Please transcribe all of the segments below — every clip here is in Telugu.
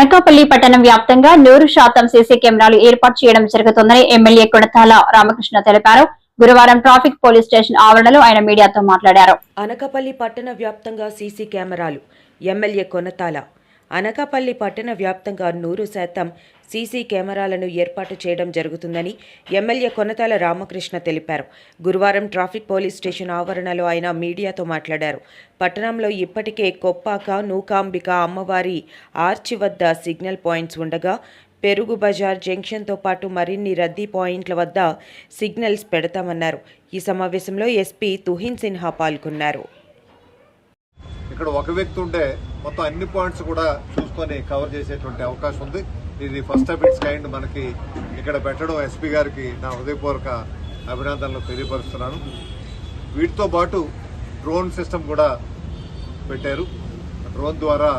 అనకాపల్లి పట్టణం వ్యాప్తంగా 100% సీసీ కెమెరాలు ఏర్పాటు చేయడం జరుగుతుందని ఎమ్మెల్యే కొనతాల రామకృష్ణ తెలిపారు. గురువారం ట్రాఫిక్ పోలీస్ స్టేషన్ ఆవరణలో ఆయన మీడియాతో మాట్లాడారు. అనకాపల్లి పట్టణ వ్యాప్తంగా సీసీ కెమెరాలు ఎమ్మెల్యే కొనతాల అనకాపల్లి పట్టణ వ్యాప్తంగా 100% సీసీ కెమెరాలను ఏర్పాటు చేయడం జరుగుతుందని ఎమ్మెల్యే కొనతాల రామకృష్ణ తెలిపారు. గురువారం ట్రాఫిక్ పోలీస్ స్టేషన్ ఆవరణలో ఆయన మీడియాతో మాట్లాడారు. పట్టణంలో ఇప్పటికే కొప్పాక, నూకాంబిక అమ్మవారి ఆర్చి వద్ద సిగ్నల్ పాయింట్స్ ఉండగా పెరుగు బజార్ జంక్షన్తో పాటు మరిన్ని రద్దీ పాయింట్ల వద్ద సిగ్నల్స్ పెడతామన్నారు. ఈ సమావేశంలో ఎస్పీ తుహిన్ సిన్హా పాల్గొన్నారు. ఇక్కడ ఒక వ్యక్తి ఉంటే మొత్తం అన్ని పాయింట్స్ కూడా చూసుకొని కవర్ చేసేటువంటి అవకాశం ఉంది. ఇది ఫస్ట్ ఆఫ్ ఇట్స్ కైండ్ మనకి ఇక్కడ పెట్టడం ఎస్పీ గారికి నా హృదయపూర్వక అభినందనలు తెలియపరుస్తున్నాను. వీటితో పాటు డ్రోన్ సిస్టమ్ కూడా పెట్టారు. డ్రోన్ ద్వారా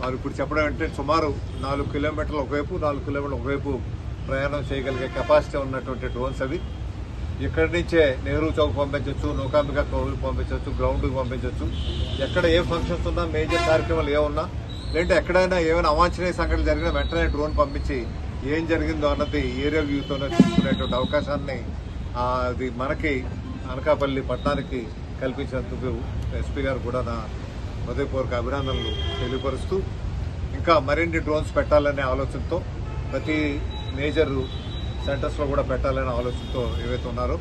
వారు ఇప్పుడు చెప్పడం ఏంటంటే సుమారు 4 కిలోమీటర్లు ఒకవైపు 4 కిలోమీటర్లు ఒకవైపు ప్రయాణం చేయగలిగే కెపాసిటీ ఉన్నటువంటి డ్రోన్స్ అవి. ఇక్కడి నుంచే నెహ్రూ చౌక్ పంపించవచ్చు, నూకాంబిక కోవిల్ పంపించవచ్చు, గ్రౌండ్కి పంపించవచ్చు. ఎక్కడ ఏ ఫంక్షన్స్ ఉన్నా, మేజర్ కార్యక్రమాలు ఏమున్నా, లేదంటే ఎక్కడైనా ఏమైనా అవాంఛనీయ సంఘటన జరిగినా వెంటనే డ్రోన్ పంపించి ఏం జరిగిందో అన్నది ఏరియల్ వ్యూతోనే చూసుకునేటువంటి అవకాశాన్ని అది మనకి అనకాపల్లి పట్టణానికి కల్పించినందుకు ఎస్పీ గారు కూడా నా హృదయపూర్వక అభినందనలు తెలియపరుస్తూ ఇంకా మరిన్ని డ్రోన్స్ పెట్టాలనే ఆలోచనతో ప్రతి మేజర్ సెంటర్స్లో కూడా పెట్టాలనే ఆలోచనతో ఏవైతే ఉన్నారో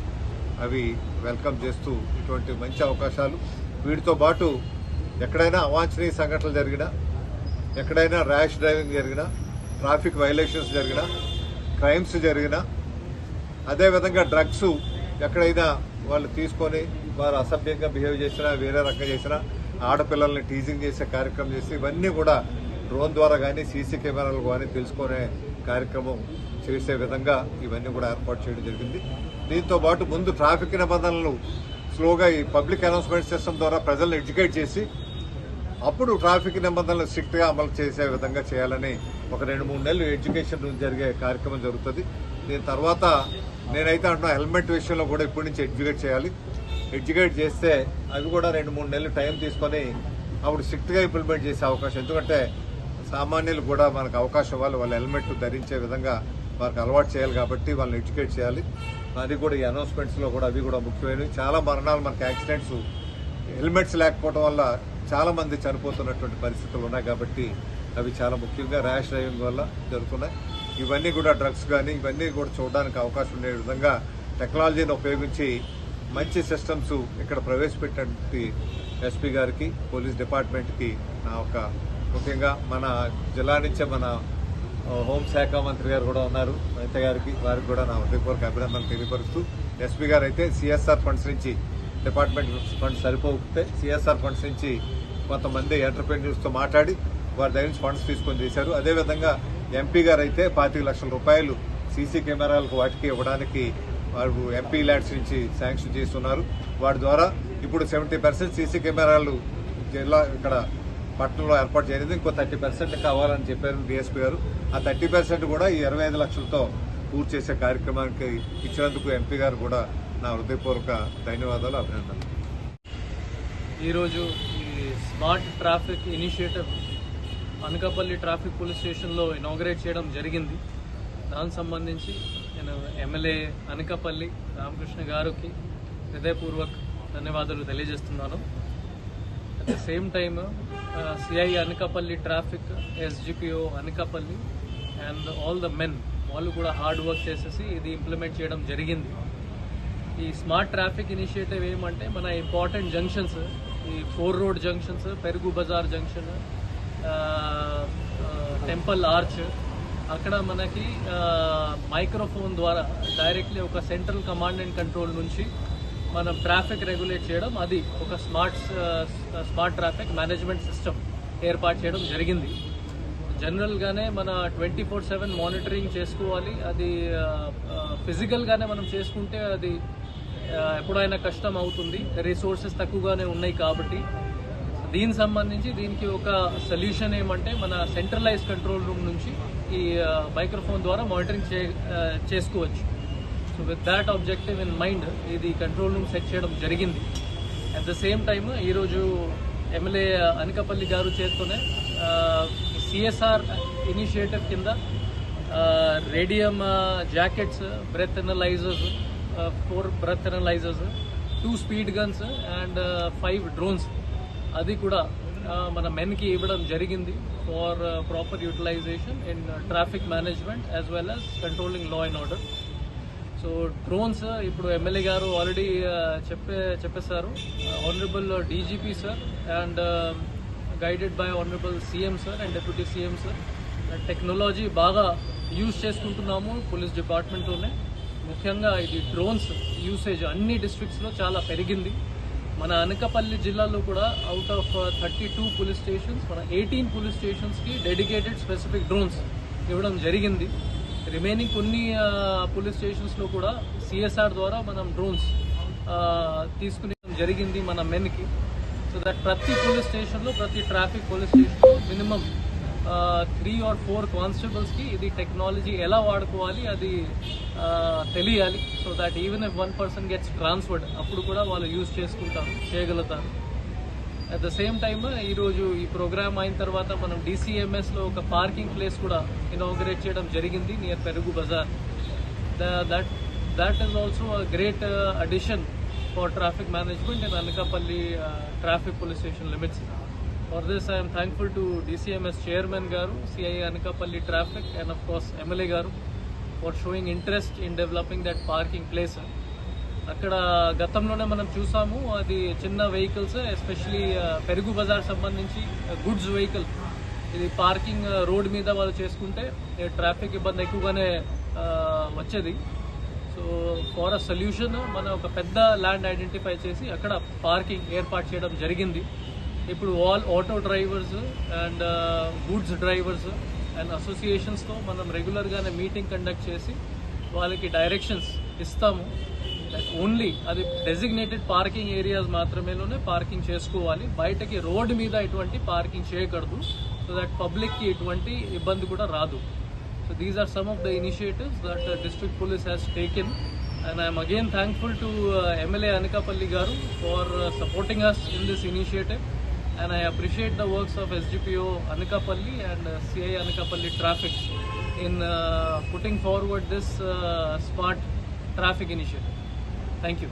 అవి వెల్కమ్ చేస్తూ ఇటువంటి మంచి అవకాశాలు. వీటితో పాటు ఎక్కడైనా అవాంఛనీయ సంఘటనలు జరిగినా, ఎక్కడైనా ర్యాష్ డ్రైవింగ్ జరిగినా, ట్రాఫిక్ వైలేషన్స్ జరిగినా, క్రైమ్స్ జరిగినా, అదేవిధంగా డ్రగ్స్ ఎక్కడైనా వాళ్ళు తీసుకొని వారు అసభ్యంగా బిహేవ్ చేసినా, వేరే రకంగా చేసినా, ఆడపిల్లల్ని టీజింగ్ చేసే కార్యక్రమం చేసి ఇవన్నీ కూడా డ్రోన్ ద్వారా కానీ సీసీ కెమెరాలు కానీ తెలుసుకునే కార్యక్రమం చేసే విధంగా ఇవన్నీ కూడా ఏర్పాటు చేయడం జరిగింది. దీంతో పాటు ముందు ట్రాఫిక్ నిబంధనలు స్లోగా ఈ పబ్లిక్ అనౌన్స్మెంట్ సిస్టమ్ ద్వారా ప్రజలను ఎడ్యుకేట్ చేసి అప్పుడు ట్రాఫిక్ నిబంధనలు స్ట్రిక్ట్గా అమలు చేసే విధంగా చేయాలని ఒక 2-3 నెలలు ఎడ్యుకేషన్ జరిగే కార్యక్రమం జరుగుతుంది. దీని తర్వాత నేనైతే అంటున్నా హెల్మెట్ విషయంలో కూడా ఇప్పటి నుంచి ఎడ్యుకేట్ చేయాలి. ఎడ్యుకేట్ చేస్తే అవి కూడా 2-3 నెలలు టైం తీసుకొని అప్పుడు స్ట్రిక్ట్గా ఇంప్లిమెంట్ చేసే అవకాశం. ఎందుకంటే సామాన్యులు కూడా మనకు అవకాశం ఇవ్వాలి, వాళ్ళు హెల్మెట్ ధరించే విధంగా వారికి అలవాటు చేయాలి. కాబట్టి వాళ్ళని ఎడ్యుకేట్ చేయాలి. అది కూడా ఈ అనౌన్స్మెంట్స్లో కూడా అవి కూడా ముఖ్యమైనవి. చాలా మరణాలు మనకి యాక్సిడెంట్స్ హెల్మెట్స్ లేకపోవడం వల్ల చాలా మంది చనిపోతున్నటువంటి పరిస్థితులు ఉన్నాయి. కాబట్టి అవి చాలా ముఖ్యంగా ర్యాష్ డ్రైవింగ్ వల్ల జరుగుతున్నాయి. ఇవన్నీ కూడా డ్రగ్స్ కానీ ఇవన్నీ కూడా చూడడానికి అవకాశం ఉండే విధంగా టెక్నాలజీని ఉపయోగించి మంచి సిస్టమ్స్ ఇక్కడ ప్రవేశపెట్టినటువంటి ఎస్పీ గారికి, పోలీస్ డిపార్ట్మెంట్కి నా ఒక ముఖ్యంగా మన జిల్లా నుంచే మన హోంశాఖ మంత్రి గారు కూడా ఉన్నారు, అనిత గారికి, వారికి కూడా నా హృదయపూర్వక అభినందనలు తెలియపరుస్తూ ఎస్పీ గారు అయితే సిఎస్ఆర్ ఫండ్స్ నుంచి డిపార్ట్మెంట్ ఫండ్స్ సరిపోతే సిఎస్ఆర్ ఫండ్స్ నుంచి కొంతమంది ఎంటర్ప్రెన్యూర్స్తో మాట్లాడి వారి దగ్గర నుంచి ఫండ్స్ తీసుకొని చేశారు. అదేవిధంగా ఎంపీ గారు అయితే 25 లక్షల రూపాయలు సీసీ కెమెరాలకు వాటికి ఇవ్వడానికి వారు ఎంపీ ల్యాడ్స్ నుంచి శాంక్షన్ చేస్తున్నారు. వాటి ద్వారా ఇప్పుడు 70% సీసీ కెమెరాలు జిల్లా ఇక్కడ పట్టణంలో ఏర్పాటు చేయలేదు. ఇంకో 30% కావాలని చెప్పారు డిఎస్పీ గారు. ఆ 30% కూడా ఈ 25 లక్షలతో పూర్తి చేసే కార్యక్రమానికి ఇచ్చినందుకు ఎంపీ గారు కూడా నా హృదయపూర్వక ధన్యవాదాలు, అభినందనలు. ఈరోజు ఈ smart traffic initiative Anakapalli traffic police స్టేషన్లో ఇనాగరేట్ చేయడం జరిగింది. దానికి సంబంధించి నేను ఎమ్మెల్యే అనకాపల్లి రామకృష్ణ గారికి హృదయపూర్వక ధన్యవాదాలు తెలియజేస్తున్నాను. At the same time CI Anakapalli traffic, SGPO Anakapalli and all the men వాళ్ళు కూడా హార్డ్ వర్క్ చేసేసి ఇది ఇంప్లిమెంట్ చేయడం జరిగింది. ఈ స్మార్ట్ ట్రాఫిక్ ఇనిషియేటివ్ ఏమంటే మన ఇంపార్టెంట్ జంక్షన్స్, ఈ 4 రోడ్ జంక్షన్స్, పెరుగు బజార్ జంక్షన్, టెంపుల్ ఆర్చ్, అక్కడ మనకి మైక్రోఫోన్ ద్వారా డైరెక్ట్లీ ఒక సెంట్రల్ కమాండ్ అండ్ కంట్రోల్ నుంచి మనం ట్రాఫిక్ రెగ్యులేట్ చేయడం, అది ఒక స్మార్ట్ ట్రాఫిక్ మేనేజ్మెంట్ సిస్టమ్ ఏర్పాటు చేయడం జరిగింది. జనరల్గానే మన 24/7 మానిటరింగ్ చేసుకోవాలి. అది ఫిజికల్గానే మనం చేసుకుంటే అది ఎప్పుడైనా కష్టం అవుతుంది, రిసోర్సెస్ తక్కువగానే ఉన్నాయి. కాబట్టి దీనికి సంబంధించి దీనికి ఒక సొల్యూషన్ ఏమంటే మన సెంట్రలైజ్ కంట్రోల్ రూమ్ నుంచి ఈ మైక్రోఫోన్ ద్వారా మానిటరింగ్ చేసుకోవచ్చు. So with that objective in mind ఇది కంట్రోల్ రూమ్ సెట్ చేయడం జరిగింది. అట్ ద సేమ్ టైమ్ ఈరోజు ఎమ్మెల్యే అనకాపల్లి గారు చేస్తూనే CSR ఇనిషియేటివ్ కింద radium jackets, breath analysers, 4 breath analysers, 2 speed guns and 5 drones అది కూడా మన మెన్కి ఇవ్వడం జరిగింది for proper utilisation in traffic management as well as controlling law and order. So drones ఇప్పుడు ఎమ్మెల్యే గారు ఆల్రెడీ చెప్పేశారు. Honourable DGP sir and guided by honourable CM sir and deputy CM sir technology బాగా యూజ్ చేసుకుంటున్నాము పోలీస్ డిపార్ట్మెంట్లోనే. ముఖ్యంగా ఇది డ్రోన్స్ యూసేజ్ అన్ని డిస్ట్రిక్ట్స్లో చాలా పెరిగింది. మన అనకాపల్లి జిల్లాలో కూడా అవుట్ ఆఫ్ 32 పోలీస్ స్టేషన్స్ మన 18 పోలీస్ స్టేషన్స్కి డెడికేటెడ్ స్పెసిఫిక్ డ్రోన్స్ ఇవ్వడం జరిగింది. రిమైనింగ్ కొన్ని పోలీస్ స్టేషన్స్లో కూడా CSR ద్వారా మనం డ్రోన్స్ తీసుకునే జరిగింది మన మెన్కి. సో దట్ ప్రతి పోలీస్ స్టేషన్లో, ప్రతి ట్రాఫిక్ పోలీస్ స్టేషన్లో మినిమం 3 or 4 కానిస్టేబుల్స్కి ఇది టెక్నాలజీ ఎలా వాడుకోవాలి అది తెలియాలి. So that even if 1 person gets transferred అప్పుడు కూడా వాళ్ళు యూజ్ చేయగలుగుతారు. అట్ ద సేమ్ టైమ్ ఈరోజు ఈ ప్రోగ్రామ్ అయిన తర్వాత మనం DCMSలో ఒక పార్కింగ్ ప్లేస్ కూడా ఇనాగరేట్ చేయడం జరిగింది near Perugu Bazar. That is also a great addition for traffic management in Anakapalli traffic police station limits. For this, I am thankful to DCMS Chairman Garu, CI Anakapalli Traffic, and of course MLA Garu for showing interest in developing that parking place. అక్కడ గతంలోనే మనం చూసాము, అది చిన్న వెహికల్స్ ఎస్పెషలీ పెరుగు బజార్ సంబంధించి గుడ్స్ వెహికల్ ఇది పార్కింగ్ రోడ్ మీద వాళ్ళు చేసుకుంటే ట్రాఫిక్ ఇబ్బంది ఎక్కువగానే వచ్చేది. సో ఫార్ అ సొల్యూషన్ మనం ఒక పెద్ద ల్యాండ్ ఐడెంటిఫై చేసి అక్కడ పార్కింగ్ ఏర్పాటు చేయడం జరిగింది. ఇప్పుడు all auto drivers and goods drivers and అసోసియేషన్స్తో మనం రెగ్యులర్గానే మీటింగ్ కండక్ట్ చేసి వాళ్ళకి డైరెక్షన్స్ ఇస్తాము. ఓన్లీ అది డెసిగ్నేటెడ్ పార్కింగ్ ఏరియాస్ మాత్రమేలోనే పార్కింగ్ చేసుకోవాలి, బయటకి రోడ్డు మీద ఎటువంటి పార్కింగ్ చేయకూడదు. సో దట్ పబ్లిక్కి ఎటువంటి ఇబ్బంది కూడా రాదు. So these are some of the initiatives that district police has taken. And I am again thankful to MLA Anakapalli Garu for supporting us in this initiative, and I appreciate the works of SGPO Anakapalli and CI Anakapalli Traffic in putting forward this smart traffic initiative. Thank you.